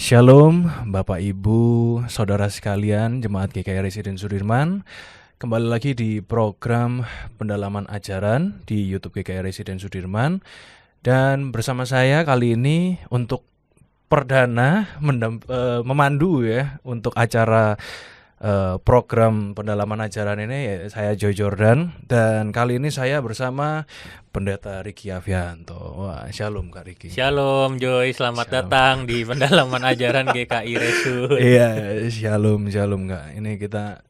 Shalom Bapak Ibu, Saudara sekalian, Jemaat GKI Residen Sudirman. Kembali lagi di program pendalaman ajaran di YouTube GKI Residen Sudirman. Dan bersama saya kali ini untuk perdana memandu ya untuk acara program pendalaman ajaran ini ya, saya Joy Jordan, dan kali ini saya bersama Pendeta Riki Avianto. Wah, shalom Kak Riki. Shalom Joy, selamat datang di pendalaman ajaran GKI Resud. Iya, shalom Kak. Ini kita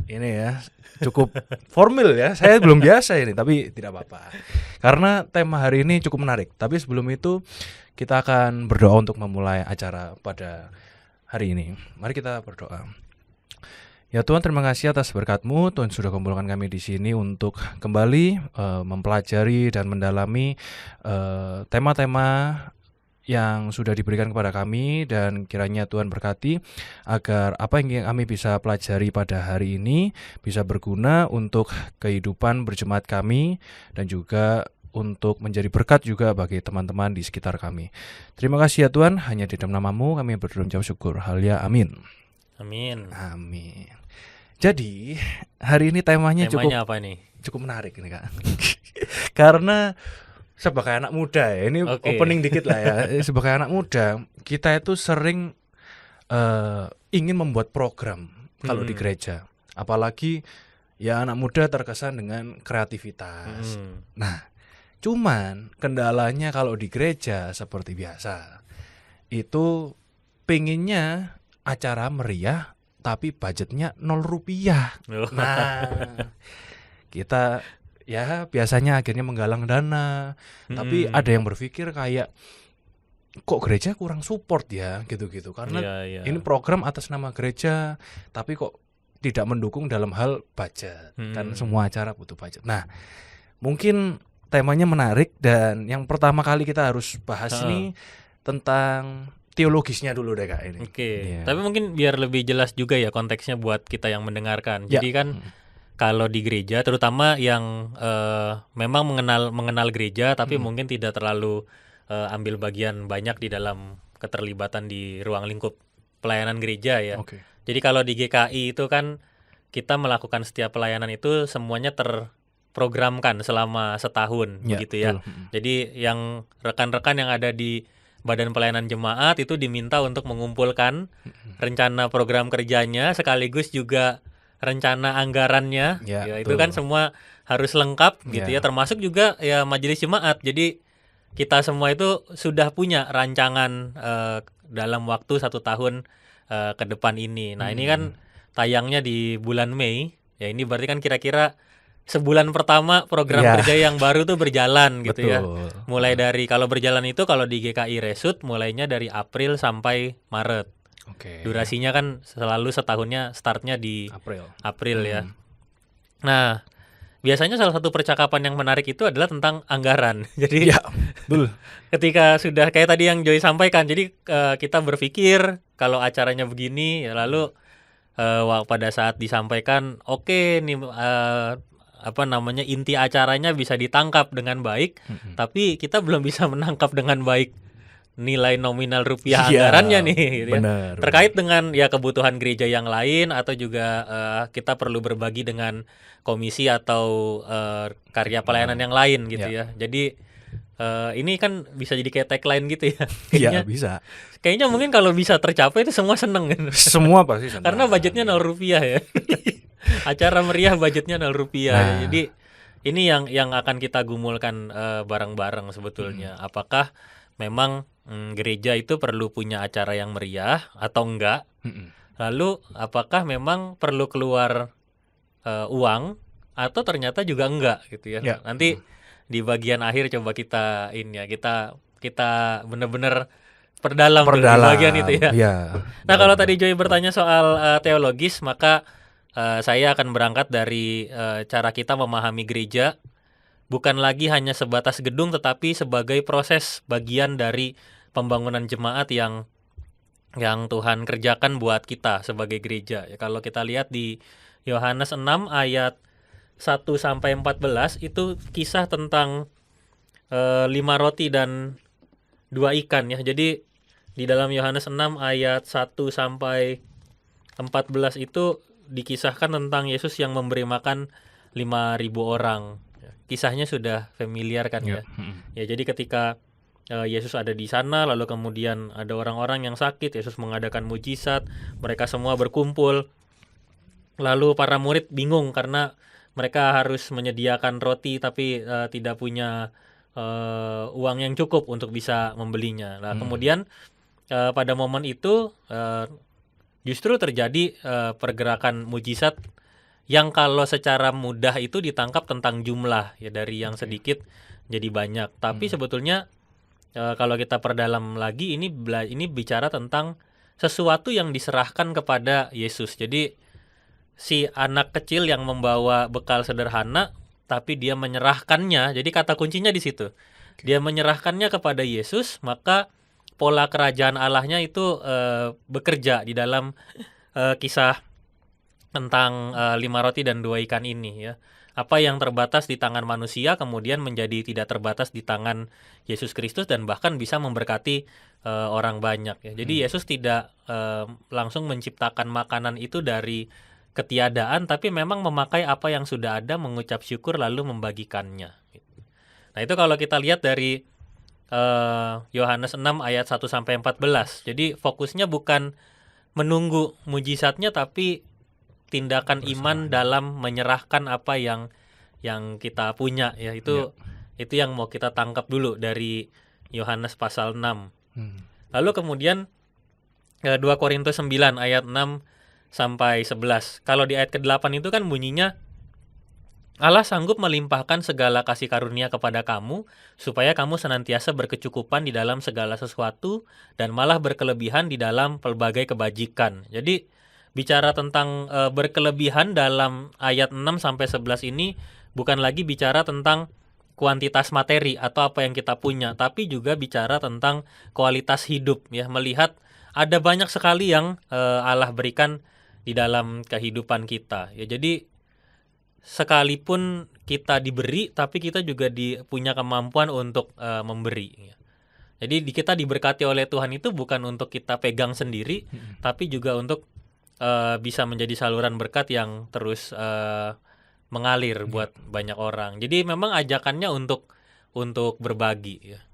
ya cukup formal ya. Saya belum biasa ini, tapi tidak apa-apa. Karena tema hari ini cukup menarik. Tapi sebelum itu kita akan berdoa untuk memulai acara pada hari ini. Mari kita berdoa. Ya Tuhan, terima kasih atas berkat-Mu. Tuhan sudah kumpulkan kami di sini untuk kembali mempelajari dan mendalami tema-tema yang sudah diberikan kepada kami, dan kiranya Tuhan berkati agar apa yang kami bisa pelajari pada hari ini bisa berguna untuk kehidupan berjemaat kami dan juga untuk menjadi berkat juga bagi teman-teman di sekitar kami. Terima kasih ya Tuhan, hanya di dalam nama-Mu kami berdoa dan mengucap syukur. Halia, amin. Amin. Amin. Jadi hari ini temanya apa nih? Cukup menarik ini Kak. Karena sebagai anak muda ya, ini opening dikit lah ya. Sebagai anak muda, kita itu sering ingin membuat program kalau di gereja. Apalagi ya anak muda terkesan dengan kreativitas. Nah, cuman kendalanya kalau di gereja seperti biasa, itu pengennya acara meriah tapi budgetnya 0 rupiah. Nah, kita ya biasanya akhirnya menggalang dana, tapi ada yang berpikir kayak kok gereja kurang support ya gitu-gitu, karena ini program atas nama gereja tapi kok tidak mendukung dalam hal budget. Kan semua acara butuh budget. Nah, mungkin temanya menarik, dan yang pertama kali kita harus bahas ini tentang teologisnya dulu deh Kak ini. Tapi mungkin biar lebih jelas juga ya konteksnya buat kita yang mendengarkan. Jadi kan kalau di gereja, terutama yang memang mengenal gereja tapi mungkin tidak terlalu ambil bagian banyak di dalam keterlibatan di ruang lingkup pelayanan gereja ya. Jadi kalau di GKI itu kan kita melakukan setiap pelayanan itu semuanya terprogramkan selama setahun begitu ya. Jadi yang rekan-rekan yang ada di Badan Pelayanan Jemaat itu diminta untuk mengumpulkan rencana program kerjanya sekaligus juga rencana anggarannya. Ya itu kan semua harus lengkap gitu ya, termasuk juga ya majelis jemaat. Jadi kita semua itu sudah punya rancangan dalam waktu 1 tahun ke depan ini. Nah, ini kan tayangnya di bulan Mei. Ya ini berarti kan kira-kira sebulan pertama program kerja yang baru tuh berjalan gitu ya. Mulai dari kalau berjalan itu kalau di GKI Resud mulainya dari April sampai Maret. Durasinya kan selalu setahunnya startnya di April ya. Nah, biasanya salah satu percakapan yang menarik itu adalah tentang anggaran. Jadi ketika sudah kayak tadi yang Joy sampaikan, jadi kita berpikir kalau acaranya begini ya, lalu pada saat disampaikan nih inti acaranya bisa ditangkap dengan baik, tapi kita belum bisa menangkap dengan baik nilai nominal rupiah anggarannya nih gitu ya. Terkait dengan ya kebutuhan gereja yang lain, atau juga kita perlu berbagi dengan komisi atau karya pelayanan yang lain gitu ya. Jadi ini kan bisa jadi kayak tagline gitu ya. Iya bisa. Kayaknya mungkin kalau bisa tercapai itu semua seneng kan. Semua pasti seneng. Karena budgetnya 0 rupiah ya. Acara meriah budgetnya 0 rupiah. Jadi ini yang akan kita gumulkan bareng-bareng sebetulnya. Apakah memang gereja itu perlu punya acara yang meriah atau enggak? Lalu apakah memang perlu keluar uang atau ternyata juga enggak gitu ya? Nanti di bagian akhir coba kita kita benar-benar perdalam di bagian itu ya. Nah, kalau tadi Joy bertanya soal teologis, maka saya akan berangkat dari cara kita memahami gereja bukan lagi hanya sebatas gedung, tetapi sebagai proses bagian dari pembangunan jemaat yang Tuhan kerjakan buat kita sebagai gereja. Ya, kalau kita lihat di Yohanes 6 ayat 1 sampai 14 itu kisah tentang 5 roti dan 2 ikan ya. Jadi Di dalam Yohanes 6 ayat 1 sampai 14 itu dikisahkan tentang Yesus yang memberi makan 5.000 orang. Kisahnya sudah familiar kan ya. Ya, jadi ketika Yesus ada di sana, lalu kemudian ada orang-orang yang sakit, Yesus mengadakan mujizat, mereka semua berkumpul. Lalu para murid bingung karena mereka harus menyediakan roti tapi tidak punya uang yang cukup untuk bisa membelinya. Nah, kemudian pada momen itu justru terjadi pergerakan mujizat yang kalau secara mudah itu ditangkap tentang jumlah ya, dari yang sedikit jadi banyak. Tapi sebetulnya kalau kita perdalam lagi ini bicara tentang sesuatu yang diserahkan kepada Yesus. Jadi si anak kecil yang membawa bekal sederhana tapi dia menyerahkannya. Jadi kata kuncinya di situ. Dia menyerahkannya kepada Yesus, maka pola kerajaan Allahnya itu bekerja di dalam kisah tentang 5 roti dan 2 ikan ini ya. Apa yang terbatas di tangan manusia kemudian menjadi tidak terbatas di tangan Yesus Kristus dan bahkan bisa memberkati orang banyak ya. Jadi Yesus tidak langsung menciptakan makanan itu dari ketiadaan, tapi memang memakai apa yang sudah ada, mengucap syukur lalu membagikannya. Nah, itu kalau kita lihat dari Yohanes 6 ayat 1 sampai 14. Jadi fokusnya bukan menunggu mujizatnya tapi tindakan iman dalam menyerahkan apa yang kita punya ya. Itu yang mau kita tangkap dulu dari Yohanes pasal 6. Lalu kemudian 2 Korintus 9 ayat 6 sampai 11. Kalau di ayat ke-8 itu kan bunyinya, Allah sanggup melimpahkan segala kasih karunia kepada kamu supaya kamu senantiasa berkecukupan di dalam segala sesuatu dan malah berkelebihan di dalam pelbagai kebajikan. Jadi bicara tentang berkelebihan dalam ayat 6 sampai 11 ini bukan lagi bicara tentang kuantitas materi atau apa yang kita punya, tapi juga bicara tentang kualitas hidup ya, melihat ada banyak sekali yang Allah berikan di dalam kehidupan kita. Ya, jadi sekalipun kita diberi, tapi kita juga punya kemampuan untuk memberi. Jadi kita diberkati oleh Tuhan itu bukan untuk kita pegang sendiri, tapi juga untuk bisa menjadi saluran berkat yang terus mengalir buat banyak orang. Jadi memang ajakannya untuk berbagi. Ya.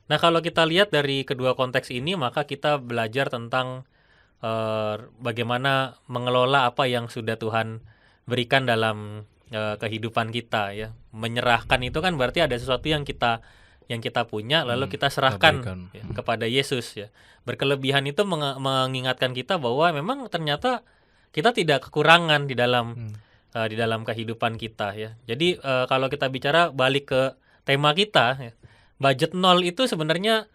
Nah, kalau kita lihat dari kedua konteks ini, maka kita belajar tentang bagaimana mengelola apa yang sudah Tuhan berikan dalam kehidupan kita. Ya, menyerahkan itu kan berarti ada sesuatu yang kita punya lalu kita serahkan ya, kepada Yesus ya. Berkelebihan itu mengingatkan kita bahwa memang ternyata kita tidak kekurangan di dalam kehidupan kita ya. Jadi kalau kita bicara balik ke tema kita ya, budget nol itu sebenarnya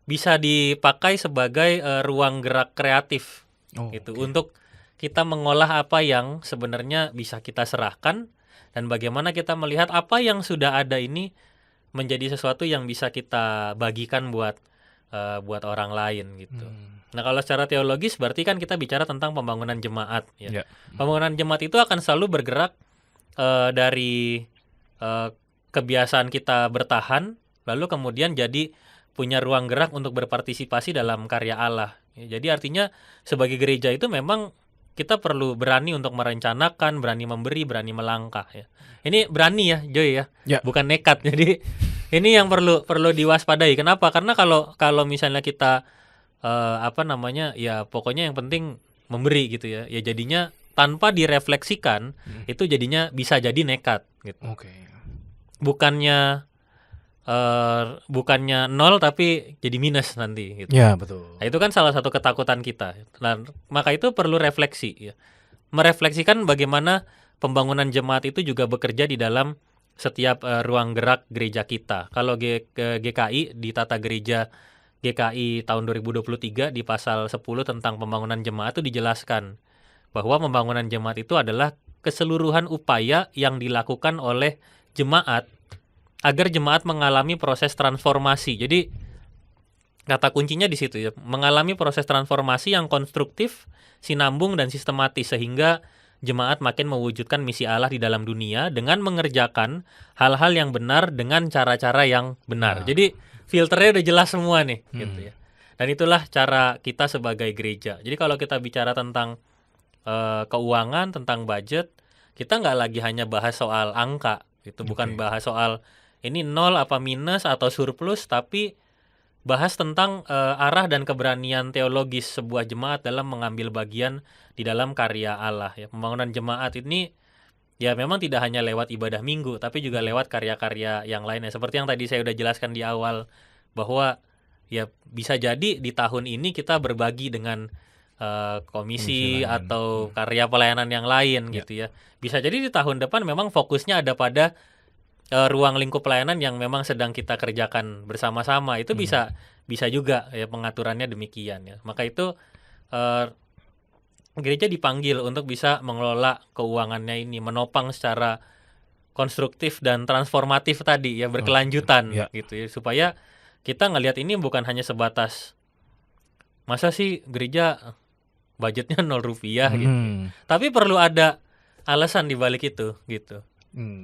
bisa dipakai sebagai ruang gerak kreatif gitu untuk kita mengolah apa yang sebenarnya bisa kita serahkan dan bagaimana kita melihat apa yang sudah ada ini menjadi sesuatu yang bisa kita bagikan buat orang lain gitu. Nah, kalau secara teologis berarti kan kita bicara tentang pembangunan jemaat ya. Pembangunan jemaat itu akan selalu bergerak dari kebiasaan kita bertahan lalu kemudian jadi punya ruang gerak untuk berpartisipasi dalam karya Allah. Ya, jadi artinya sebagai gereja itu memang kita perlu berani untuk merencanakan, berani memberi, berani melangkah ya. Ini berani ya, Joy ya. Bukan nekat. Jadi ini yang perlu diwaspadai. Kenapa? Karena kalau misalnya kita ya pokoknya yang penting memberi gitu ya. Ya jadinya tanpa direfleksikan itu jadinya bisa jadi nekat gitu. Bukannya nol tapi jadi minus nanti gitu. Ya, betul. Nah, itu kan salah satu ketakutan kita. Nah, maka itu perlu refleksi ya. Merefleksikan bagaimana pembangunan jemaat itu juga bekerja di dalam setiap ruang gerak gereja kita. Kalau GKI di Tata Gereja GKI tahun 2023 di pasal 10 tentang pembangunan jemaat itu dijelaskan bahwa pembangunan jemaat itu adalah keseluruhan upaya yang dilakukan oleh jemaat agar jemaat mengalami proses transformasi. Jadi kata kuncinya di situ ya, mengalami proses transformasi yang konstruktif, sinambung dan sistematis sehingga jemaat makin mewujudkan misi Allah di dalam dunia dengan mengerjakan hal-hal yang benar dengan cara-cara yang benar. Jadi filternya udah jelas semua nih gitu ya. Dan itulah cara kita sebagai gereja. Jadi kalau kita bicara tentang keuangan, tentang budget, kita nggak lagi hanya bahas soal angka, itu bukan bahas soal ini nol apa minus atau surplus, tapi bahas tentang arah dan keberanian teologis sebuah jemaat dalam mengambil bagian di dalam karya Allah. Ya, pembangunan jemaat ini ya memang tidak hanya lewat ibadah minggu, tapi juga lewat karya-karya yang lainnya. Seperti yang tadi saya udah jelaskan di awal, bahwa ya bisa jadi di tahun ini kita berbagi dengan komisi atau karya pelayanan yang lain gitu ya. Bisa jadi di tahun depan memang fokusnya ada pada ruang lingkup pelayanan yang memang sedang kita kerjakan bersama-sama. Itu bisa juga ya pengaturannya demikian ya. Maka itu gereja dipanggil untuk bisa mengelola keuangannya ini, menopang secara konstruktif dan transformatif tadi ya, berkelanjutan gitu ya, supaya kita ngelihat ini bukan hanya sebatas masa sih gereja budgetnya 0 rupiah gitu. Tapi perlu ada alasan di balik itu gitu.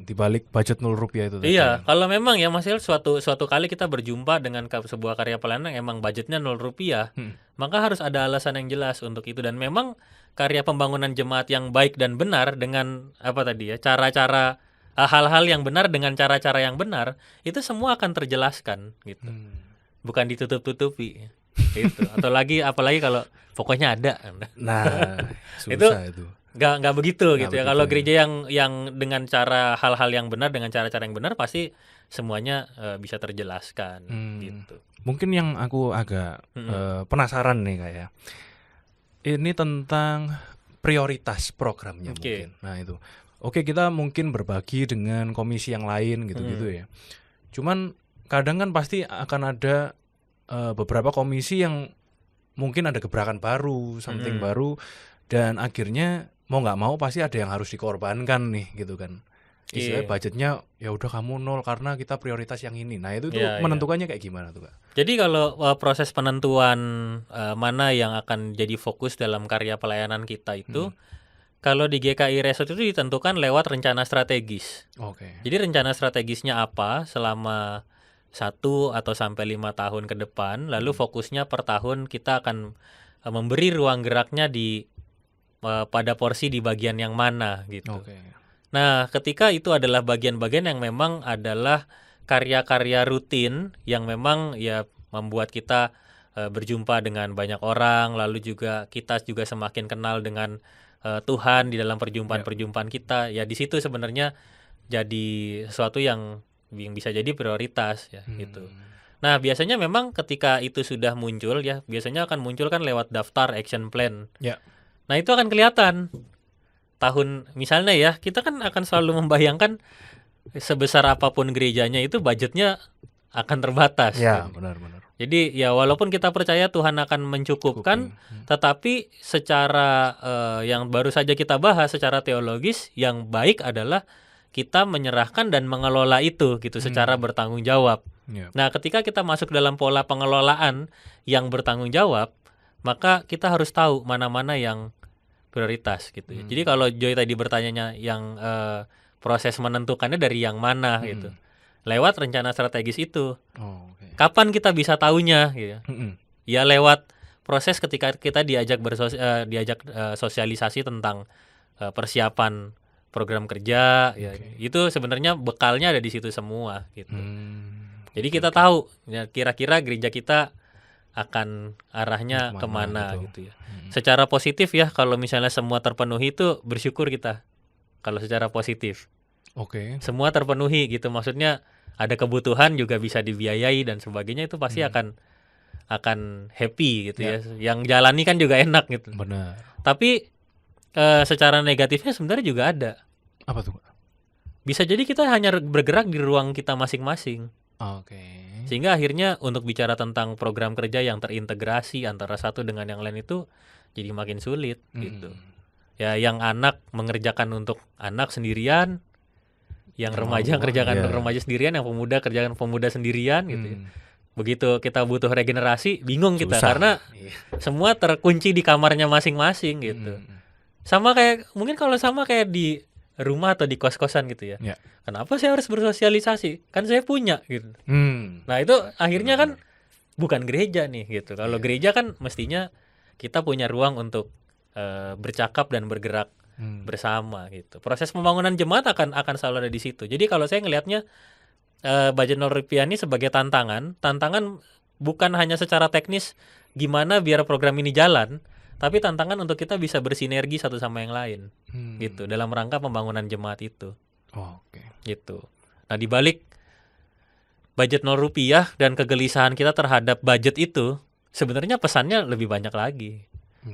Di balik budget 0 rupiah itu tadi. Iya, kalau memang ya Mas Il, suatu kali kita berjumpa dengan sebuah karya pelayanan yang emang budgetnya 0 rupiah, maka harus ada alasan yang jelas untuk itu. Dan memang karya pembangunan jemaat yang baik dan benar dengan apa tadi ya, cara-cara hal-hal yang benar dengan cara-cara yang benar, itu semua akan terjelaskan gitu. Bukan ditutup-tutupi gitu. Atau apalagi kalau pokoknya ada. Nah, susah itu. Nggak begitu gitu ya. Kalau gereja yang dengan cara hal-hal yang benar, dengan cara-cara yang benar, pasti semuanya bisa terjelaskan gitu. Mungkin yang aku agak penasaran nih kayak ini tentang prioritas programnya mungkin. Nah itu, oke, kita mungkin berbagi dengan komisi yang lain gitu-gitu ya. Cuman kadang kan pasti akan ada beberapa komisi yang mungkin ada gebrakan baru, something baru, dan akhirnya mau nggak mau pasti ada yang harus dikorbankan nih gitu kan. Istilahnya budgetnya ya udah kamu 0 karena kita prioritas yang ini. Nah itu tuh menentukannya kayak gimana tuh Kak? Jadi kalau proses penentuan mana yang akan jadi fokus dalam karya pelayanan kita itu, kalau di GKI Resort itu ditentukan lewat rencana strategis. Jadi rencana strategisnya apa selama 1 atau sampai 5 tahun ke depan, lalu fokusnya per tahun kita akan memberi ruang geraknya pada porsi di bagian yang mana gitu. Nah, ketika itu adalah bagian-bagian yang memang adalah karya-karya rutin yang memang ya membuat kita berjumpa dengan banyak orang, lalu juga kita juga semakin kenal dengan Tuhan di dalam perjumpaan-perjumpaan kita. Ya di situ sebenarnya jadi sesuatu yang bisa jadi prioritas ya gitu. Nah, biasanya memang ketika itu sudah muncul ya, biasanya akan muncul kan lewat daftar action plan. Nah, itu akan kelihatan tahun misalnya ya, kita kan akan selalu membayangkan sebesar apapun gerejanya itu budgetnya akan terbatas. Ya, benar-benar. Jadi ya walaupun kita percaya Tuhan akan mencukupkan, tetapi secara yang baru saja kita bahas secara teologis, yang baik adalah kita menyerahkan dan mengelola itu gitu secara bertanggung jawab. Nah, ketika kita masuk dalam pola pengelolaan yang bertanggung jawab, maka kita harus tahu mana-mana yang prioritas gitu ya. Jadi kalau Joy tadi bertanyanya yang proses menentukannya dari yang mana gitu, lewat rencana strategis itu. Kapan kita bisa tahunya gitu? Ya lewat proses ketika kita diajak sosialisasi tentang persiapan program kerja ya. Itu sebenarnya bekalnya ada di situ semua gitu. Jadi kita tahu ya, kira-kira gereja kita akan arahnya kemana gitu ya. Secara positif ya, kalau misalnya semua terpenuhi itu bersyukur kita. Kalau secara positif, semua terpenuhi gitu, maksudnya ada kebutuhan juga bisa dibiayai dan sebagainya, itu pasti akan happy gitu ya. Yang jalani kan juga enak gitu. Benar. Tapi secara negatifnya sebenarnya juga ada. Apa tuh? Bisa jadi kita hanya bergerak di ruang kita masing-masing. Sehingga akhirnya untuk bicara tentang program kerja yang terintegrasi antara satu dengan yang lain itu jadi makin sulit gitu. Ya yang anak mengerjakan untuk anak sendirian, yang remaja kerjakan untuk remaja sendirian, yang pemuda kerjakan pemuda sendirian gitu ya. Begitu kita butuh regenerasi, bingung kita karena semua terkunci di kamarnya masing-masing gitu. Sama kayak mungkin kalau sama kayak di rumah atau di kos-kosan gitu ya. Kenapa saya harus bersosialisasi? Kan saya punya gitu. Nah, itu akhirnya kan bukan gereja nih gitu. Kalau gereja kan mestinya kita punya ruang untuk bercakap dan bergerak bersama gitu. Proses pembangunan jemaat akan selalu ada di situ. Jadi kalau saya ngelihatnya budget Rp0 ini sebagai tantangan bukan hanya secara teknis gimana biar program ini jalan, tapi tantangan untuk kita bisa bersinergi satu sama yang lain gitu dalam rangka pembangunan jemaat itu. Gitu. Nah, di balik budget Rp0 dan kegelisahan kita terhadap budget itu, sebenarnya pesannya lebih banyak lagi.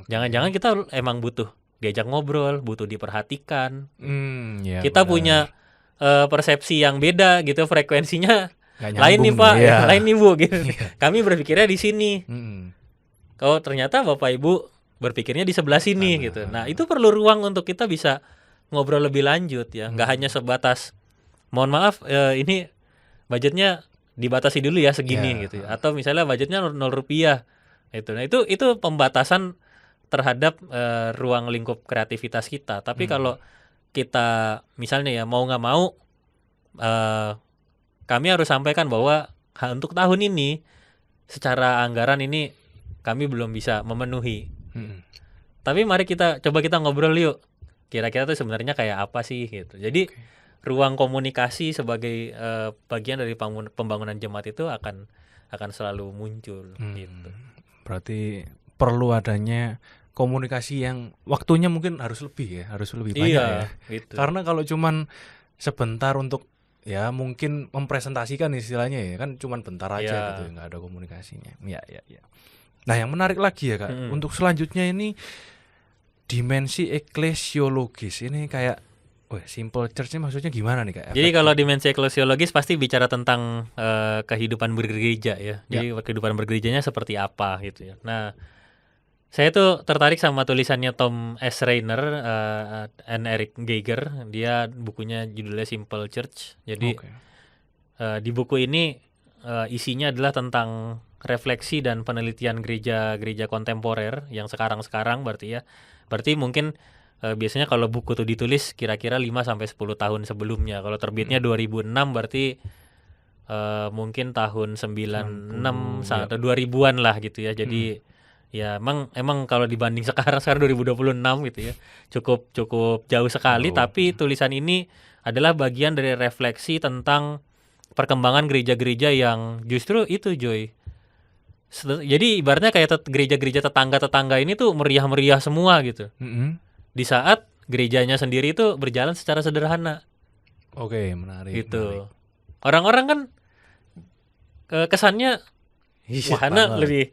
Jangan-jangan kita emang butuh diajak ngobrol, butuh diperhatikan. Kita punya persepsi yang beda gitu, frekuensinya lain nih Pak, lain nih Bu gitu. Kami berpikirnya di sini. Kalau ternyata Bapak Ibu berpikirnya di sebelah sini gitu. Nah, itu perlu ruang untuk kita bisa ngobrol lebih lanjut ya. Nggak hanya sebatas mohon maaf ini budgetnya dibatasi dulu ya segini gitu ya. Atau misalnya budgetnya Rp0 itu. Nah, itu pembatasan terhadap ruang lingkup kreativitas kita. Tapi kalau kita misalnya ya mau nggak mau kami harus sampaikan bahwa untuk tahun ini secara anggaran ini kami belum bisa memenuhi. Tapi mari kita ngobrol yuk. Kira-kira tuh sebenarnya kayak apa sih gitu. Jadi ruang komunikasi sebagai bagian dari pembangunan jemaat itu akan selalu muncul gitu. Berarti perlu adanya komunikasi yang waktunya mungkin harus lebih banyak ya. Gitu. Karena kalau cuman sebentar untuk ya mungkin mempresentasikan istilahnya ya kan cuman bentar aja gitu, nggak ada komunikasinya. Ya. Nah, yang menarik lagi ya Kak, untuk selanjutnya ini dimensi eklesiologis ini kayak simple church ini maksudnya gimana nih Kak? Jadi kalau dimensi eklesiologis pasti bicara tentang kehidupan bergereja ya. Jadi kehidupan bergerejanya seperti apa gitu ya. Nah, saya tuh tertarik sama tulisannya Tom S. Rainer and Eric Geiger. Dia bukunya judulnya Simple Church. Jadi di buku ini isinya adalah tentang refleksi dan penelitian gereja kontemporer yang sekarang berarti ya. Berarti mungkin biasanya kalau buku tuh ditulis kira-kira 5-10 tahun sebelumnya. Kalau terbitnya 2006 berarti mungkin tahun 96 atau 2000-an lah gitu ya. Jadi ya emang kalau dibanding sekarang 2026 gitu ya. Cukup jauh sekali, tapi tulisan ini adalah bagian dari refleksi tentang perkembangan gereja-gereja yang justru itu Joy. Jadi ibaratnya kayak gereja-gereja tetangga ini tuh meriah-meriah semua gitu. Di saat gerejanya sendiri itu berjalan secara sederhana. Menarik. Gitu. Orang-orang kan kesannya sana lebih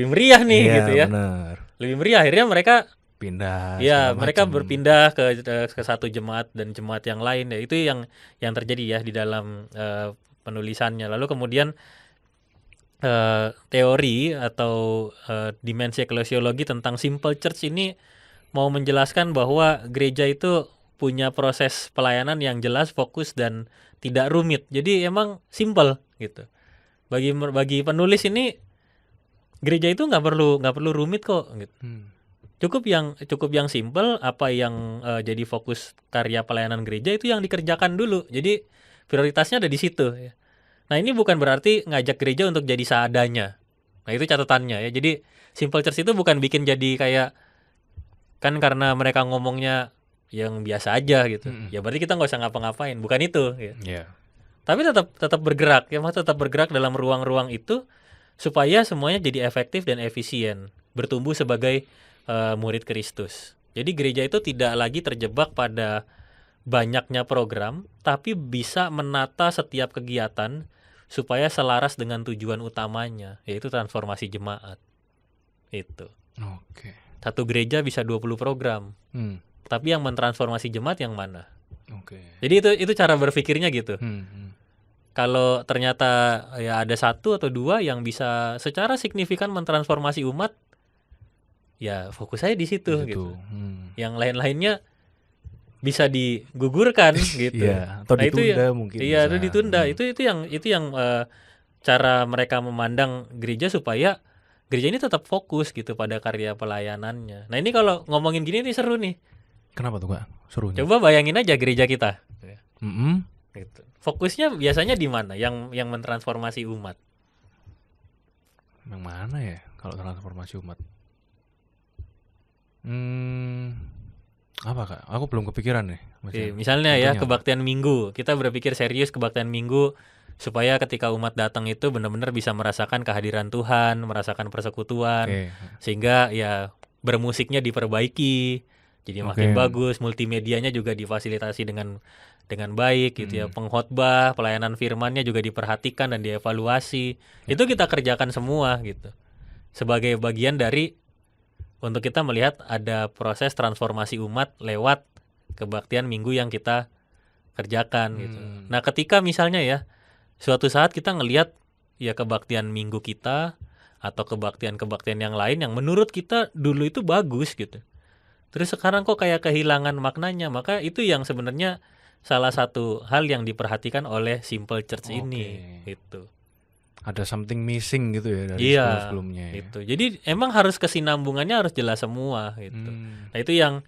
meriah nih gitu ya. Benar. Lebih meriah, akhirnya mereka pindah. Ya, mereka berpindah ke satu jemaat dan jemaat yang lain ya. Itu yang terjadi ya di dalam penulisannya. Lalu kemudian teori atau dimensi eklesiologi tentang simple church ini mau menjelaskan bahwa gereja itu punya proses pelayanan yang jelas, fokus dan tidak rumit. Jadi emang simple gitu. Bagi penulis ini gereja itu nggak perlu rumit kok gitu. Cukup yang simple, apa yang jadi fokus karya pelayanan gereja itu yang dikerjakan dulu. Jadi prioritasnya ada di situ ya. Nah, ini bukan berarti ngajak gereja untuk jadi seadanya. Nah, itu catatannya ya. Jadi simple church itu bukan bikin jadi kayak kan karena mereka ngomongnya yang biasa aja gitu. Ya berarti kita nggak usah ngapa-ngapain. Bukan itu ya. Tapi tetap bergerak ya, tetap bergerak dalam ruang-ruang itu supaya semuanya jadi efektif dan efisien, bertumbuh sebagai murid Kristus. Jadi gereja itu tidak lagi terjebak pada banyaknya program, tapi bisa menata setiap kegiatan supaya selaras dengan tujuan utamanya, yaitu transformasi jemaat. Itu. Satu gereja bisa 20 program. Tapi yang mentransformasi jemaat yang mana? Jadi itu cara berpikirnya gitu. Kalau ternyata ya ada 1 atau 2 yang bisa secara signifikan mentransformasi umat, ya fokus saya di situ gitu. Yang lain-lainnya bisa digugurkan gitu. Atau ditunda mungkin. Iya, itu ditunda. Itu yang cara mereka memandang gereja supaya gereja ini tetap fokus gitu pada karya pelayanannya. Nah, ini kalau ngomongin gini nih seru nih. Kenapa tuh Kak? Serunya. Coba bayangin aja gereja kita. Gitu. Fokusnya biasanya di mana? Yang mentransformasi umat. Yang mana ya kalau transformasi umat? Apa Kak? Aku belum kepikiran nih. Misalnya ya kebaktian minggu. Kita berpikir serius kebaktian minggu supaya ketika umat datang itu benar-benar bisa merasakan kehadiran Tuhan, merasakan persekutuan, sehingga ya bermusiknya diperbaiki, jadi makin bagus, multimedianya juga difasilitasi dengan baik gitu ya, pengkhotbah, pelayanan firmannya juga diperhatikan dan dievaluasi. Itu kita kerjakan semua gitu. Sebagai bagian dari untuk kita melihat ada proses transformasi umat lewat kebaktian minggu yang kita kerjakan gitu. Nah, ketika misalnya ya suatu saat kita ngelihat ya kebaktian minggu kita atau kebaktian yang lain yang menurut kita dulu itu bagus gitu, terus sekarang kok kayak kehilangan maknanya, maka itu yang sebenarnya salah satu hal yang diperhatikan oleh Simple Church ini gitu. Ada something missing gitu ya dari sebelum-sebelumnya ya. Gitu. Jadi emang harus kesinambungannya harus jelas semua gitu. Nah, itu yang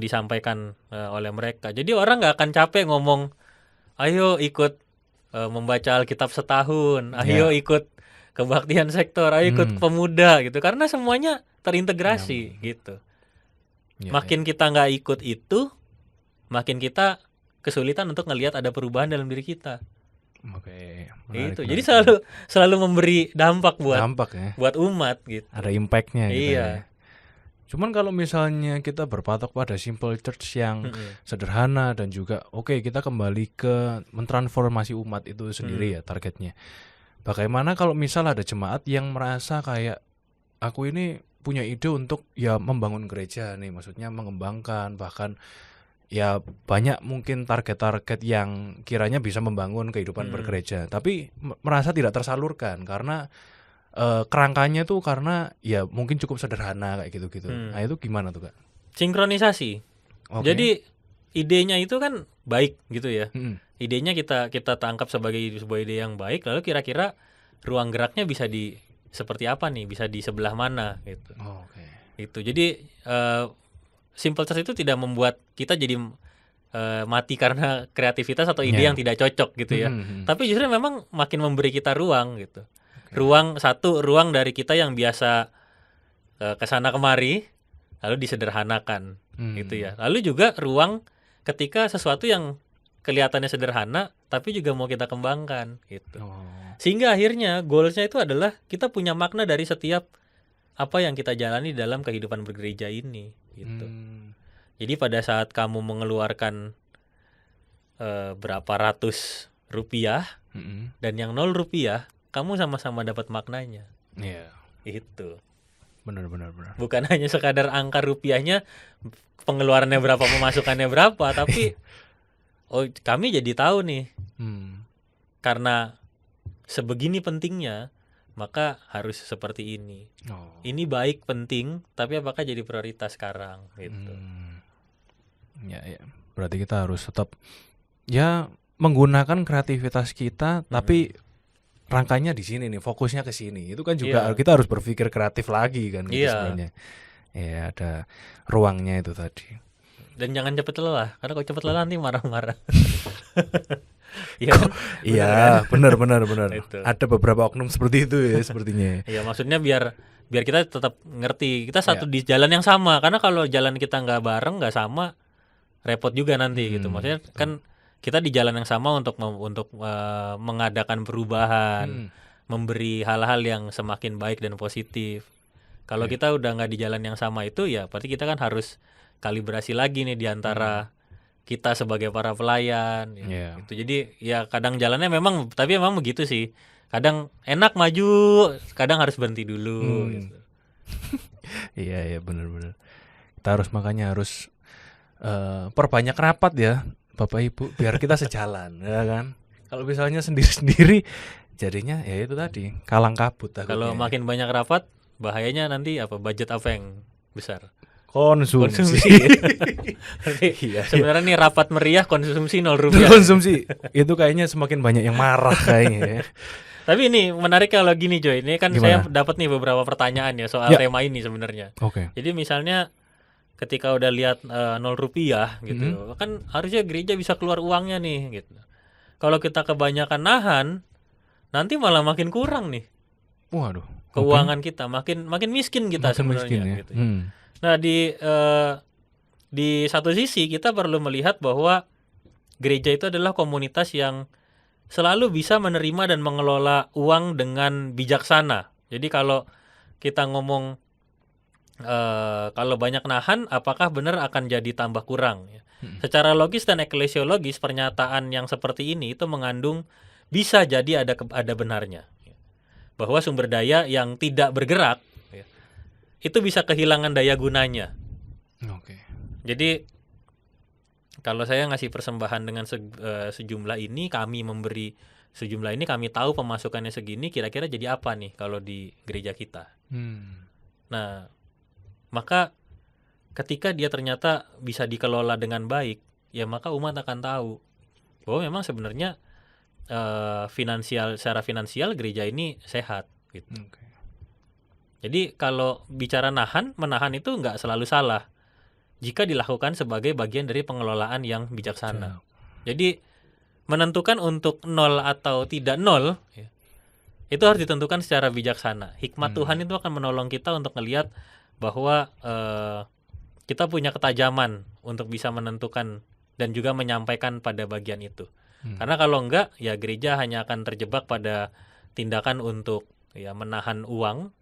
disampaikan oleh mereka. Jadi orang nggak akan capek ngomong, ayo ikut membaca Alkitab setahun, ayo ikut kebaktian sektor, ayo ikut pemuda gitu, karena semuanya terintegrasi gitu. Makin kita nggak ikut itu, makin kita kesulitan untuk ngelihat ada perubahan dalam diri kita. Menarik, Jadi selalu memberi dampak buat umat gitu. Ada impactnya gitu ya. Cuman kalau misalnya kita berpatok pada Simple Church yang sederhana dan juga kita kembali ke mentransformasi umat itu sendiri ya targetnya. Bagaimana kalau misal ada jemaat yang merasa kayak aku ini punya ide untuk ya membangun gereja nih, maksudnya mengembangkan, bahkan ya banyak mungkin target-target yang kiranya bisa membangun kehidupan bergereja, tapi merasa tidak tersalurkan karena kerangkanya tuh karena ya mungkin cukup sederhana kayak gitu-gitu. Nah, itu gimana tuh Kak? Sinkronisasi. Jadi idenya itu kan baik gitu ya. Idenya kita tangkap sebagai sebuah ide yang baik, lalu kira-kira ruang geraknya bisa di seperti apa nih? Bisa di sebelah mana gitu. Itu. Jadi Simple Church itu tidak membuat kita jadi mati karena kreativitas atau ide yang tidak cocok gitu ya. Tapi justru memang makin memberi kita ruang gitu. Ruang dari kita yang biasa kesana kemari, lalu disederhanakan gitu ya. Lalu juga ruang ketika sesuatu yang kelihatannya sederhana tapi juga mau kita kembangkan gitu. Sehingga akhirnya goalsnya itu adalah kita punya makna dari setiap apa yang kita jalani dalam kehidupan bergereja ini gitu. Jadi pada saat kamu mengeluarkan berapa ratus rupiah dan yang 0 rupiah, kamu sama-sama dapat maknanya. Itu. Benar. Bukan hanya sekadar angka rupiahnya, pengeluarannya berapa, pemasukannya berapa, tapi kami jadi tahu nih. Karena sebegini pentingnya, maka harus seperti ini. Ini baik, penting, tapi apakah jadi prioritas sekarang gitu. Ya. Berarti kita harus tetap ya menggunakan kreativitas kita, tapi rangkanya di sini nih, fokusnya ke sini. Itu kan juga kita harus berpikir kreatif lagi kan gitu sebenarnya. Ya, ada ruangnya itu tadi. Dan jangan cepat lelah, karena kalau cepat lelah nanti marah-marah. Benar. Ada beberapa oknum seperti itu ya sepertinya. Iya, maksudnya biar kita tetap ngerti kita satu di jalan yang sama, karena kalau jalan kita nggak bareng, nggak sama, repot juga nanti gitu. Maksudnya kan kita di jalan yang sama untuk mengadakan perubahan, memberi hal-hal yang semakin baik dan positif. Kalau kita udah nggak di jalan yang sama itu, ya berarti kita kan harus kalibrasi lagi nih di antara kita sebagai para pelayan gitu. Jadi ya kadang jalannya memang begitu sih. Kadang enak maju, kadang harus berhenti dulu gitu. Iya benar. Kita makanya harus perbanyak rapat ya Bapak Ibu, biar kita sejalan ya kan. Kalau misalnya sendiri-sendiri jadinya ya itu tadi kalang kabut. Kalau makin banyak rapat, bahayanya nanti budget apa yang besar? Konsumsi. Sebenarnya nih rapat meriah, konsumsi 0 rupiah. Konsumsi itu kayaknya semakin banyak yang marah kayaknya. Tapi ini menarik kalau gini Joy. Ini kan saya dapat nih beberapa pertanyaan ya soal tema ini sebenarnya. Jadi misalnya ketika udah lihat 0 rupiah gitu, kan harusnya gereja bisa keluar uangnya nih gitu. Kalau kita kebanyakan nahan, nanti malah makin kurang nih. Waduh. Keuangan kita makin miskin kita Makin sebenarnya miskin ya. gitu. Nah, di satu sisi kita perlu melihat bahwa gereja itu adalah komunitas yang selalu bisa menerima dan mengelola uang dengan bijaksana. Jadi kalau kita ngomong kalau banyak nahan, apakah benar akan jadi tambah kurang? Secara logis dan eklesiologis, pernyataan yang seperti ini itu mengandung bisa jadi ada benarnya, bahwa sumber daya yang tidak bergerak itu bisa kehilangan daya gunanya. Oke. Jadi kalau saya ngasih persembahan dengan sejumlah ini, kami memberi sejumlah ini, kami tahu pemasukannya segini, kira-kira jadi apa nih kalau di gereja kita? Nah, maka ketika dia ternyata bisa dikelola dengan baik, ya maka umat akan tahu bahwa memang sebenarnya secara finansial gereja ini sehat gitu. Jadi kalau bicara menahan itu nggak selalu salah jika dilakukan sebagai bagian dari pengelolaan yang bijaksana. Jadi menentukan untuk 0 atau tidak 0 itu harus ditentukan secara bijaksana. Hikmat Tuhan itu akan menolong kita untuk melihat bahwa kita punya ketajaman untuk bisa menentukan dan juga menyampaikan pada bagian itu. Karena kalau enggak, ya gereja hanya akan terjebak pada tindakan untuk ya menahan uang,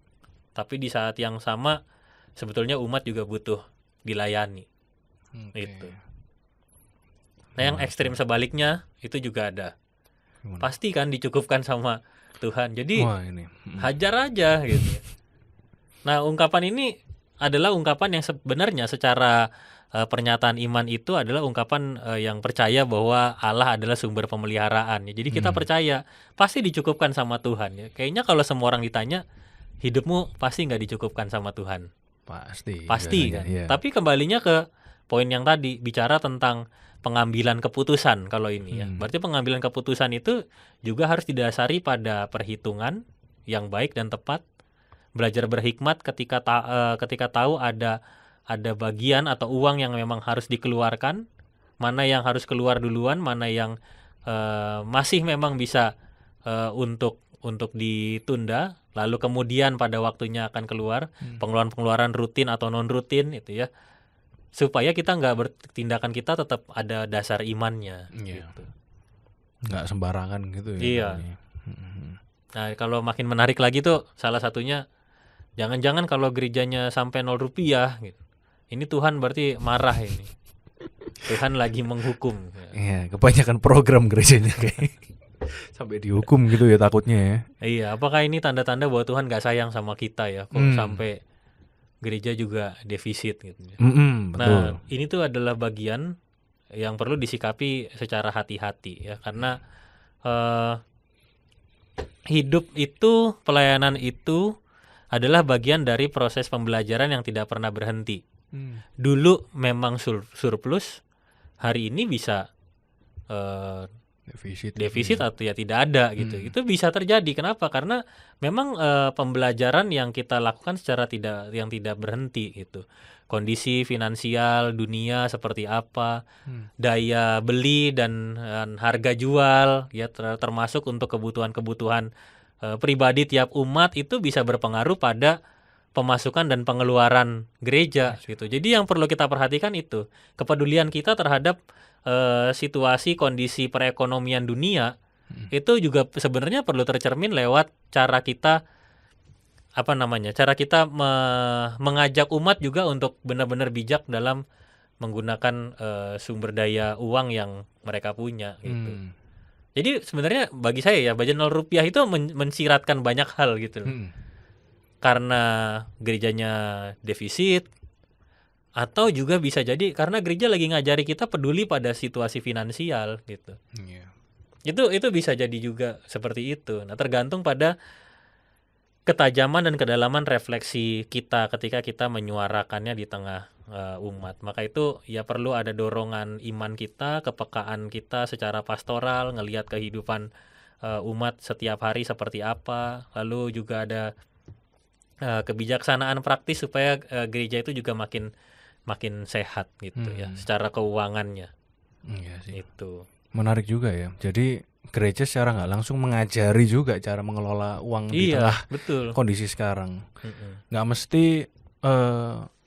tapi di saat yang sama sebetulnya umat juga butuh dilayani. Itu. Nah, yang ekstrim sebaliknya itu juga ada. Pasti kan dicukupkan sama Tuhan. Jadi hajar aja gitu. Nah, ungkapan ini adalah ungkapan yang sebenarnya secara pernyataan iman itu adalah ungkapan yang percaya bahwa Allah adalah sumber pemeliharaan. Jadi kita percaya pasti dicukupkan sama Tuhan. Ya. Kayaknya kalau semua orang ditanya, hidupmu pasti nggak dicukupkan sama Tuhan. Pasti kan. Yeah. Tapi kembalinya ke poin yang tadi, bicara tentang pengambilan keputusan kalau ini ya. Berarti pengambilan keputusan itu juga harus didasari pada perhitungan yang baik dan tepat. Belajar berhikmat ketika tahu ada bagian atau uang yang memang harus dikeluarkan, mana yang harus keluar duluan, mana yang masih memang bisa untuk ditunda, lalu kemudian pada waktunya akan keluar, pengeluaran rutin atau non rutin itu ya, supaya kita tindakan kita tetap ada dasar imannya. Gitu. Nggak sembarangan gitu ya. Iya. Nah, kalau makin menarik lagi tuh salah satunya, jangan-jangan kalau gerejanya sampai 0 rupiah gitu. Ini Tuhan berarti marah ini. Tuhan lagi menghukum. Iya, kebanyakan program gerejanya kayak sampai dihukum gitu ya takutnya ya. Iya, apakah ini tanda-tanda bahwa Tuhan gak sayang sama kita ya? Kok sampai gereja juga defisit gitu. Betul. Nah, ini tuh adalah bagian yang perlu disikapi secara hati-hati ya, karena hidup itu, pelayanan itu adalah bagian dari proses pembelajaran yang tidak pernah berhenti. Dulu memang surplus, hari ini bisa defisit atau ya tidak ada gitu. Itu bisa terjadi. Kenapa? Karena memang pembelajaran yang kita lakukan secara yang tidak berhenti gitu. Kondisi finansial dunia seperti apa, daya beli dan harga jual ya, termasuk untuk kebutuhan pribadi tiap umat itu bisa berpengaruh pada pemasukan dan pengeluaran gereja gitu. Jadi yang perlu kita perhatikan itu kepedulian kita terhadap situasi kondisi perekonomian dunia itu juga sebenarnya perlu tercermin lewat cara kita mengajak umat juga untuk benar-benar bijak dalam menggunakan sumber daya uang yang mereka punya gitu. Jadi sebenarnya bagi saya ya, budget 0 rupiah itu mensiratkan banyak hal gitu. Karena gerejanya defisit, atau juga bisa jadi karena gereja lagi ngajari kita peduli pada situasi finansial gitu. Itu bisa jadi juga seperti itu. Nah, tergantung pada ketajaman dan kedalaman refleksi kita ketika kita menyuarakannya di tengah umat. Maka itu ya perlu ada dorongan iman kita, kepekaan kita secara pastoral, ngelihat kehidupan umat setiap hari seperti apa. Lalu juga ada kebijaksanaan praktis supaya gereja itu juga makin sehat gitu ya secara keuangannya. Iya sih. Itu menarik juga ya. Jadi gereja secara nggak langsung mengajari juga cara mengelola uang di Iya, tengah betul. kondisi sekarang. Mm-mm. Nggak mesti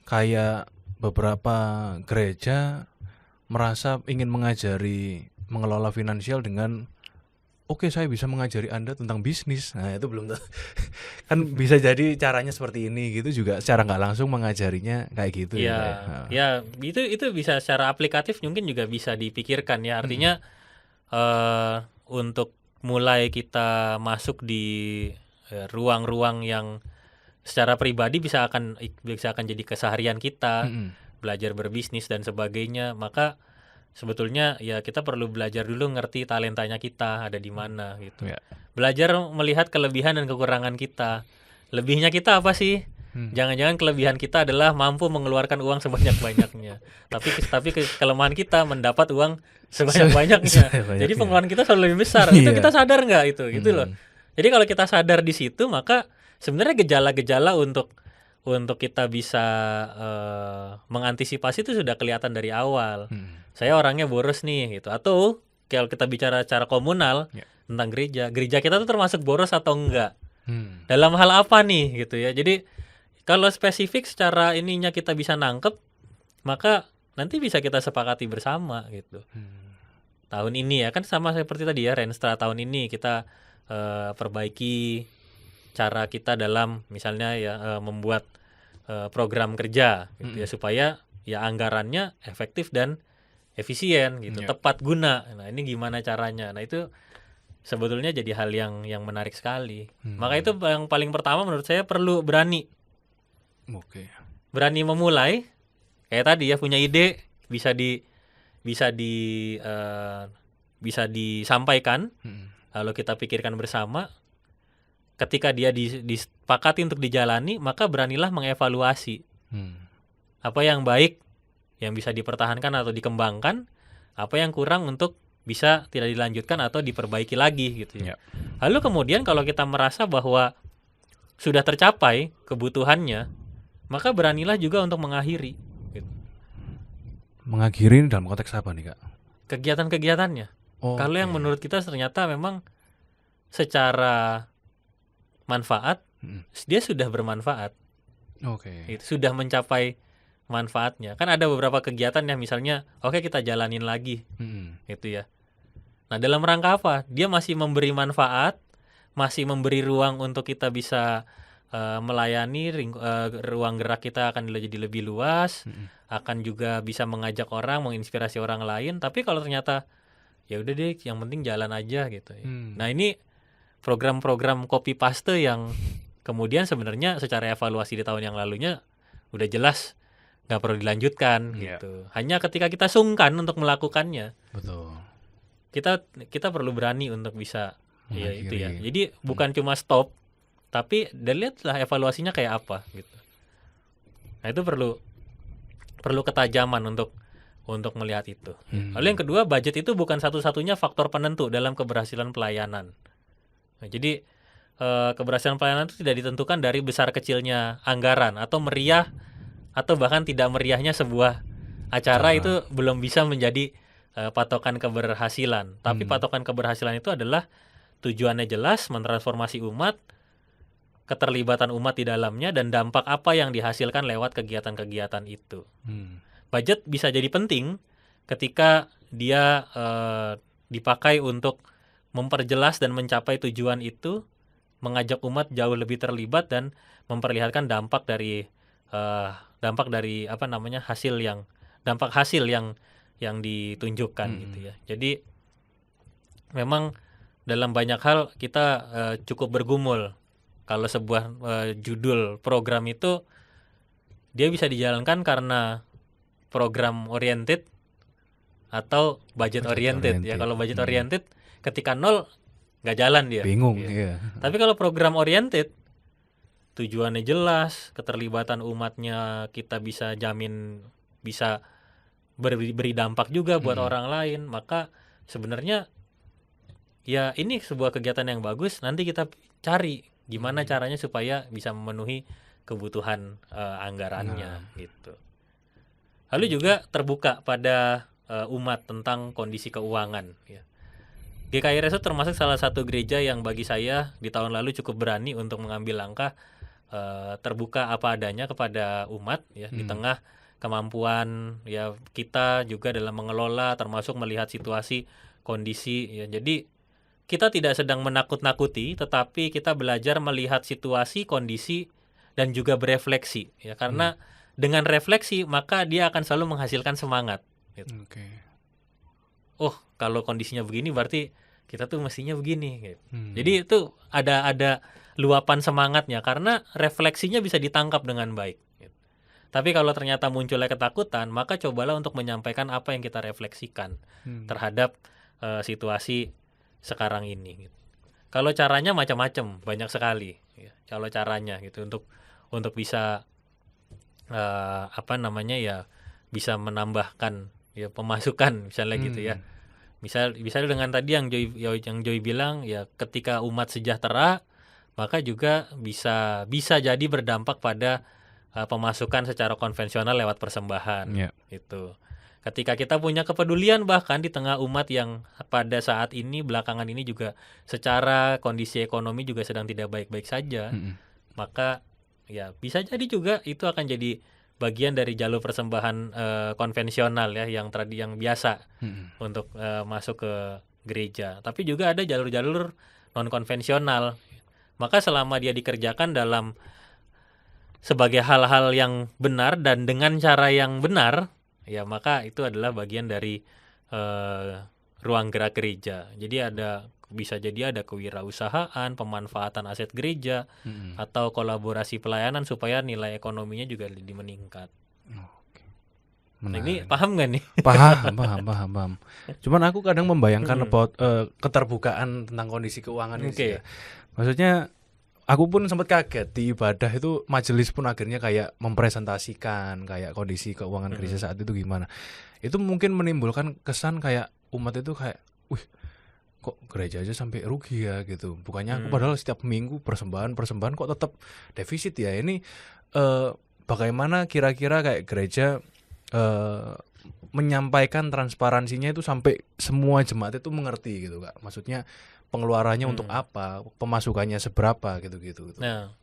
kayak beberapa gereja merasa ingin mengajari mengelola finansial dengan oke, saya bisa mengajari Anda tentang bisnis. Nah, itu belum kan bisa jadi caranya seperti ini gitu juga secara nggak langsung mengajarinya kayak gitu ya, Kak, ya. Ya, ya itu bisa secara aplikatif mungkin juga bisa dipikirkan ya. Artinya untuk mulai kita masuk di ruang-ruang yang secara pribadi bisa akan jadi keseharian kita, belajar berbisnis dan sebagainya. Maka sebetulnya ya kita perlu belajar dulu ngerti talentanya kita ada di mana gitu. Ya. Belajar melihat kelebihan dan kekurangan kita. Lebihnya kita apa sih? Jangan-jangan kelebihan kita adalah mampu mengeluarkan uang sebanyak-banyaknya. Tapi kelemahan kita mendapat uang sebanyak-banyaknya. Jadi pengeluaran kita selalu lebih besar. Itu kita sadar nggak itu? Gitu loh. Jadi kalau kita sadar di situ, maka sebenarnya gejala-gejala untuk kita bisa mengantisipasi itu sudah kelihatan dari awal. Saya orangnya boros nih gitu. Atau kalau kita bicara secara komunal tentang gereja kita tuh termasuk boros atau enggak? Dalam hal apa nih gitu ya. Jadi kalau spesifik secara ininya kita bisa nangkep, maka nanti bisa kita sepakati bersama gitu. Tahun ini ya kan sama seperti tadi ya, Renstra tahun ini kita perbaiki cara kita dalam misalnya ya membuat program kerja gitu ya, supaya ya anggarannya efektif dan efisien gitu, tepat guna. Nah, ini gimana caranya? Nah, itu sebetulnya jadi hal yang menarik sekali. Maka itu yang paling pertama menurut saya perlu berani. Berani memulai. Kayak tadi ya, punya ide bisa disampaikan. Lalu kita pikirkan bersama. Ketika dia disepakati untuk dijalani, maka beranilah mengevaluasi. Apa yang baik yang bisa dipertahankan atau dikembangkan, apa yang kurang untuk bisa tidak dilanjutkan atau diperbaiki lagi gitu ya. Lalu kemudian kalau kita merasa bahwa sudah tercapai kebutuhannya, maka beranilah juga untuk mengakhiri gitu. Mengakhiri dalam konteks apa nih, Kak? Kegiatan-kegiatannya. Kalau yang menurut kita ternyata memang secara manfaat, dia sudah bermanfaat. Itu sudah mencapai manfaatnya. Kan ada beberapa kegiatan yang misalnya kita jalanin lagi. Gitu ya. Nah, dalam rangka apa? Dia masih memberi manfaat, masih memberi ruang untuk kita bisa melayani, ruang gerak kita akan jadi lebih luas, akan juga bisa mengajak orang, menginspirasi orang lain. Tapi kalau ternyata ya udah deh, yang penting jalan aja gitu ya. Nah, ini program-program copy paste yang kemudian sebenarnya secara evaluasi di tahun yang lalunya udah jelas nggak perlu dilanjutkan gitu. Hanya ketika kita sungkan untuk melakukannya. Betul. Kita perlu berani untuk bisa ya itu ya. Jadi bukan cuma stop, tapi lihatlah evaluasinya kayak apa gitu. Nah, itu perlu ketajaman untuk melihat itu. Lalu yang kedua, budget itu bukan satu-satunya faktor penentu dalam keberhasilan pelayanan. Nah, jadi keberhasilan pelayanan itu tidak ditentukan dari besar kecilnya anggaran atau meriah atau bahkan tidak meriahnya sebuah acara. Itu belum bisa menjadi patokan keberhasilan. Tapi patokan keberhasilan itu adalah tujuannya jelas, mentransformasi umat, keterlibatan umat di dalamnya, dan dampak apa yang dihasilkan lewat kegiatan-kegiatan itu. Budget bisa jadi penting ketika dia dipakai untuk memperjelas dan mencapai tujuan itu, mengajak umat jauh lebih terlibat dan memperlihatkan dampak dari dampak hasil yang ditunjukkan gitu ya. Jadi memang dalam banyak hal kita cukup bergumul kalau sebuah judul program itu dia bisa dijalankan karena program oriented atau budget oriented ya. Kalau budget oriented ketika nol nggak jalan dia. Bingung. Tapi kalau program oriented tujuannya jelas, keterlibatan umatnya kita bisa jamin bisa beri dampak juga buat orang lain, maka sebenarnya ya ini sebuah kegiatan yang bagus. Nanti kita cari gimana caranya supaya bisa memenuhi kebutuhan anggarannya gitu. Lalu juga terbuka pada umat tentang kondisi keuangan ya. GKI Resort termasuk salah satu gereja yang bagi saya di tahun lalu cukup berani untuk mengambil langkah terbuka apa adanya kepada umat ya, di tengah kemampuan ya kita juga dalam mengelola, termasuk melihat situasi, kondisi ya. Jadi kita tidak sedang menakut-nakuti, tetapi kita belajar melihat situasi, kondisi, dan juga berefleksi ya. Karena dengan refleksi maka dia akan selalu menghasilkan semangat gitu. Oh, kalau kondisinya begini berarti kita tuh mestinya begini gitu. Jadi itu ada luapan semangatnya karena refleksinya bisa ditangkap dengan baik gitu. Tapi kalau ternyata munculnya ketakutan, maka cobalah untuk menyampaikan apa yang kita refleksikan terhadap situasi sekarang ini gitu. Kalau caranya macam-macam, banyak sekali ya. Kalau caranya gitu untuk bisa bisa menambahkan ya pemasukan misalnya gitu ya. Misal dengan tadi yang Joy bilang ya, ketika umat sejahtera maka juga bisa jadi berdampak pada pemasukan secara konvensional lewat persembahan gitu. Ketika kita punya kepedulian bahkan di tengah umat yang pada saat ini belakangan ini juga secara kondisi ekonomi juga sedang tidak baik-baik saja, maka ya bisa jadi juga itu akan jadi bagian dari jalur persembahan konvensional ya, yang biasa untuk masuk ke gereja. Tapi juga ada jalur-jalur non konvensional. Maka selama dia dikerjakan dalam sebagai hal-hal yang benar dan dengan cara yang benar, ya maka itu adalah bagian dari ruang gerak gereja. Jadi bisa jadi ada kewirausahaan, pemanfaatan aset gereja, atau kolaborasi pelayanan supaya nilai ekonominya juga lebih meningkat. Ini paham nggak nih? Paham. Cuman aku kadang membayangkan about keterbukaan tentang kondisi keuangan ini ya. Maksudnya aku pun sempat kaget di ibadah itu, majelis pun akhirnya kayak mempresentasikan kayak kondisi keuangan gereja saat itu gimana. Itu mungkin menimbulkan kesan kayak umat itu kayak, wih, kok gereja aja sampai rugi ya gitu. Bukannya aku padahal setiap minggu persembahan kok tetap defisit ya. Ini bagaimana kira-kira kayak gereja menyampaikan transparansinya itu sampai semua jemaat itu mengerti gitu Kak. Maksudnya pengeluarannya untuk apa, pemasukannya seberapa gitu-gitu. Nah,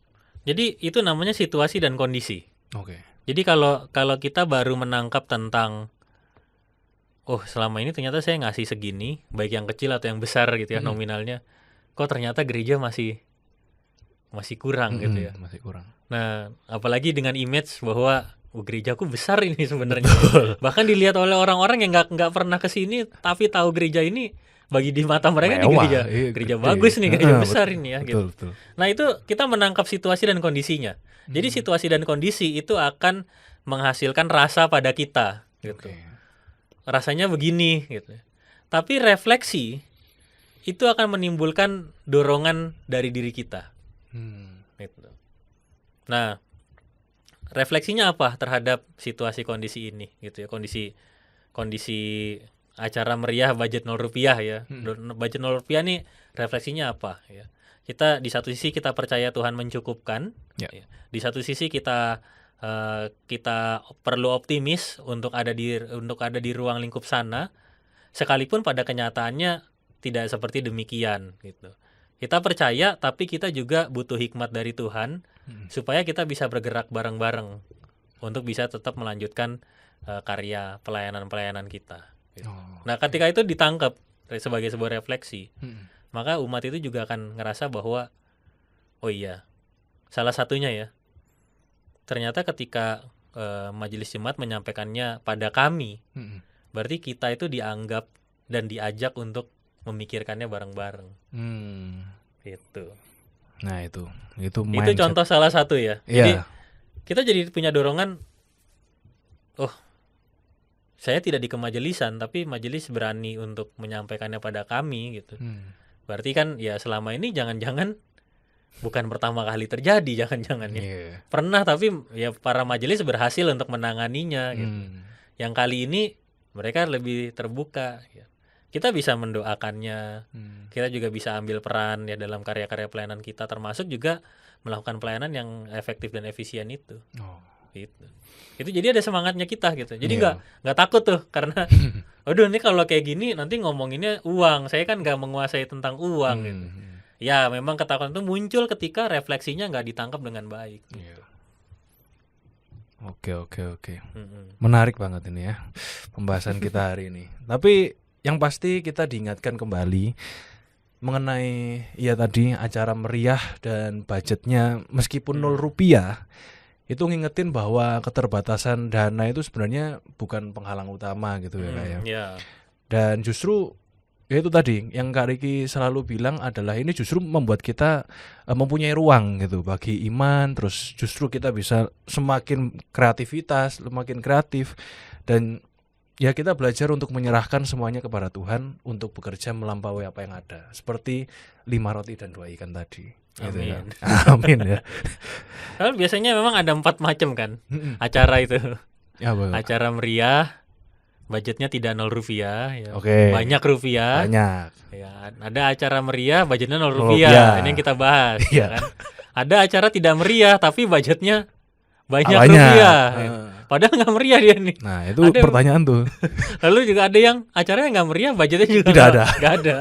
jadi itu namanya situasi dan kondisi. Jadi kalau kita baru menangkap tentang selama ini ternyata saya ngasih segini, baik yang kecil atau yang besar gitu ya nominalnya, kok ternyata gereja masih kurang gitu ya. Masih kurang. Nah, apalagi dengan image bahwa gerejaku besar ini sebenarnya. Bahkan dilihat oleh orang-orang yang nggak pernah ke sini tapi tahu gereja ini, bagi di mata mereka mewah, nih gereja bagus nih, gereja besar ini ya gitu. Betul. Nah, itu kita menangkap situasi dan kondisinya. Jadi situasi dan kondisi itu akan menghasilkan rasa pada kita gitu. Rasanya begini gitu. Tapi refleksi itu akan menimbulkan dorongan dari diri kita. Gitu. Nah, refleksinya apa terhadap situasi kondisi ini gitu ya, kondisi acara meriah budget 0 rupiah ya. Budget 0 rupiah nih refleksinya apa ya. Kita di satu sisi kita percaya Tuhan mencukupkan ya. Di satu sisi kita perlu optimis untuk ada di ruang lingkup sana, sekalipun pada kenyataannya tidak seperti demikian gitu. Kita percaya tapi kita juga butuh hikmat dari Tuhan supaya kita bisa bergerak bareng-bareng untuk bisa tetap melanjutkan karya pelayanan kita gitu. Nah, ketika itu ditangkap sebagai sebuah refleksi, maka umat itu juga akan ngerasa bahwa oh iya, salah satunya ya, ternyata ketika majelis jemaat menyampaikannya pada kami, berarti kita itu dianggap dan diajak untuk memikirkannya bareng-bareng. Gitu. Nah, itu contoh salah satu ya. Jadi kita jadi punya dorongan, saya tidak di kemajelisan tapi majelis berani untuk menyampaikannya pada kami gitu. Berarti kan ya selama ini jangan-jangan bukan pertama kali terjadi, jangan-jangan ya. Pernah tapi ya para majelis berhasil untuk menanganinya gitu. Yang kali ini mereka lebih terbuka ya. Kita bisa mendoakannya. Kita juga bisa ambil peran ya dalam karya-karya pelayanan kita, termasuk juga melakukan pelayanan yang efektif dan efisien itu. Gitu. Itu jadi ada semangatnya kita gitu. Jadi nggak takut tuh karena aduh ini kalau kayak gini nanti ngomonginnya uang. Saya kan nggak menguasai tentang uang gitu. Ya memang ketakutan itu muncul ketika refleksinya nggak ditangkap dengan baik. Oke. Menarik banget ini ya pembahasan kita hari ini. Tapi yang pasti kita diingatkan kembali mengenai ya tadi acara meriah dan budgetnya meskipun 0 rupiah, itu ngingetin bahwa keterbatasan dana itu sebenarnya bukan penghalang utama gitu ya Kak ya. Dan justru ya itu tadi yang Kak Riki selalu bilang adalah ini justru membuat kita mempunyai ruang gitu bagi iman, terus justru kita bisa semakin semakin kreatif, dan ya kita belajar untuk menyerahkan semuanya kepada Tuhan untuk bekerja melampaui apa yang ada. Seperti 5 roti dan 2 ikan tadi. Amin. Gitu ya. Amin ya. Kalau biasanya memang ada 4 macam kan acara itu. Ya, acara meriah, budgetnya tidak 0 rupiah, ya. Banyak rupiah. Banyak. Ya, ada acara meriah, budgetnya 0 rupiah. Ini yang kita bahas. Ya kan? Ada acara tidak meriah, tapi budgetnya banyak rupiah. Padahal nggak meriah dia nih. Nah itu ada pertanyaan tuh. Lalu juga ada yang acaranya nggak meriah, budgetnya juga nggak ada.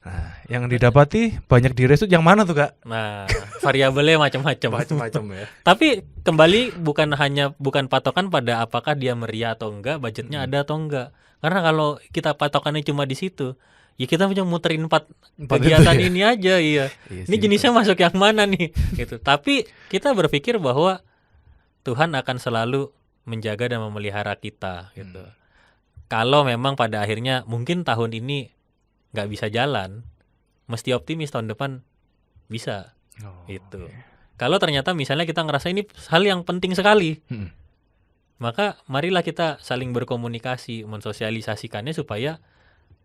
Nah, yang didapati banyak di resut yang mana tuh Kak? Nah, variabelnya macam-macam ya. Tapi kembali bukan patokan pada apakah dia meriah atau enggak, budgetnya ada atau enggak. Karena kalau kita patokannya cuma di situ, ya kita cuma muterin 4 kegiatan ini aja, ini jenisnya masuk yang mana nih gitu. Tapi kita berpikir bahwa Tuhan akan selalu menjaga dan memelihara kita gitu. Kalau memang pada akhirnya mungkin tahun ini nggak bisa jalan, mesti optimis tahun depan bisa. Gitu. Kalau ternyata misalnya kita ngerasa ini hal yang penting sekali, maka marilah kita saling berkomunikasi, mensosialisasikannya supaya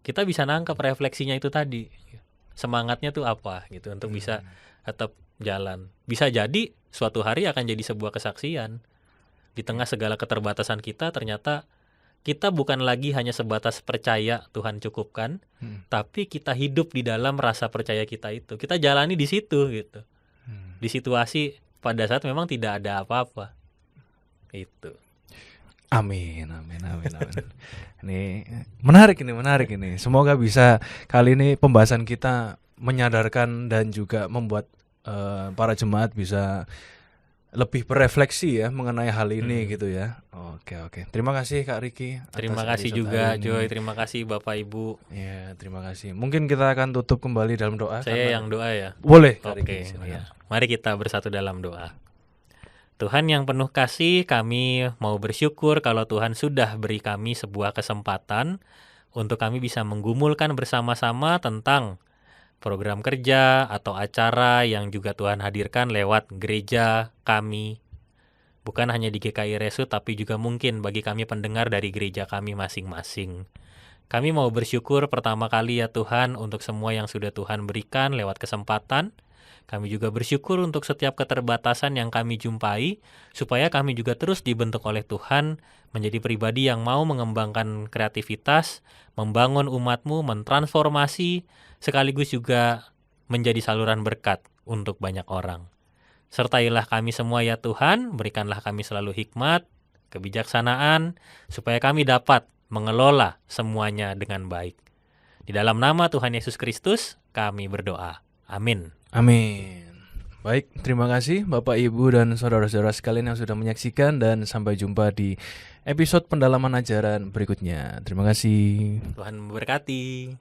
kita bisa nangkep refleksinya itu tadi, semangatnya tuh apa gitu untuk bisa tetap jalan. Bisa jadi suatu hari akan jadi sebuah kesaksian di tengah segala keterbatasan kita. Ternyata kita bukan lagi hanya sebatas percaya Tuhan cukupkan, tapi kita hidup di dalam rasa percaya kita itu. Kita jalani di situ gitu. Di situasi pada saat memang tidak ada apa-apa. Itu. Amin. Ini menarik ini. Semoga bisa kali ini pembahasan kita menyadarkan dan juga membuat para jemaat bisa lebih berefleksi ya mengenai hal ini gitu ya. Oke. Terima kasih Kak Riki. Terima kasih juga Joy. Terima kasih Bapak Ibu. Ya, terima kasih. Mungkin kita akan tutup kembali dalam doa. Saya yang doa ya. Boleh. Oke. Ya. Mari kita bersatu dalam doa. Tuhan yang penuh kasih, kami mau bersyukur kalau Tuhan sudah beri kami sebuah kesempatan untuk kami bisa menggumulkan bersama-sama tentang program kerja atau acara yang juga Tuhan hadirkan lewat gereja kami. Bukan hanya di GKI Resut, tapi juga mungkin bagi kami pendengar dari gereja kami masing-masing. Kami mau bersyukur pertama kali ya Tuhan untuk semua yang sudah Tuhan berikan lewat kesempatan. Kami juga bersyukur untuk setiap keterbatasan yang kami jumpai, supaya kami juga terus dibentuk oleh Tuhan menjadi pribadi yang mau mengembangkan kreativitas, membangun umat-Mu, mentransformasi, sekaligus juga menjadi saluran berkat untuk banyak orang. Sertailah kami semua ya Tuhan, berikanlah kami selalu hikmat, kebijaksanaan, supaya kami dapat mengelola semuanya dengan baik. Di dalam nama Tuhan Yesus Kristus, kami berdoa. Amin. Baik, terima kasih Bapak, Ibu, dan saudara-saudara sekalian yang sudah menyaksikan, dan sampai jumpa di episode pendalaman ajaran berikutnya. Terima kasih. Tuhan memberkati.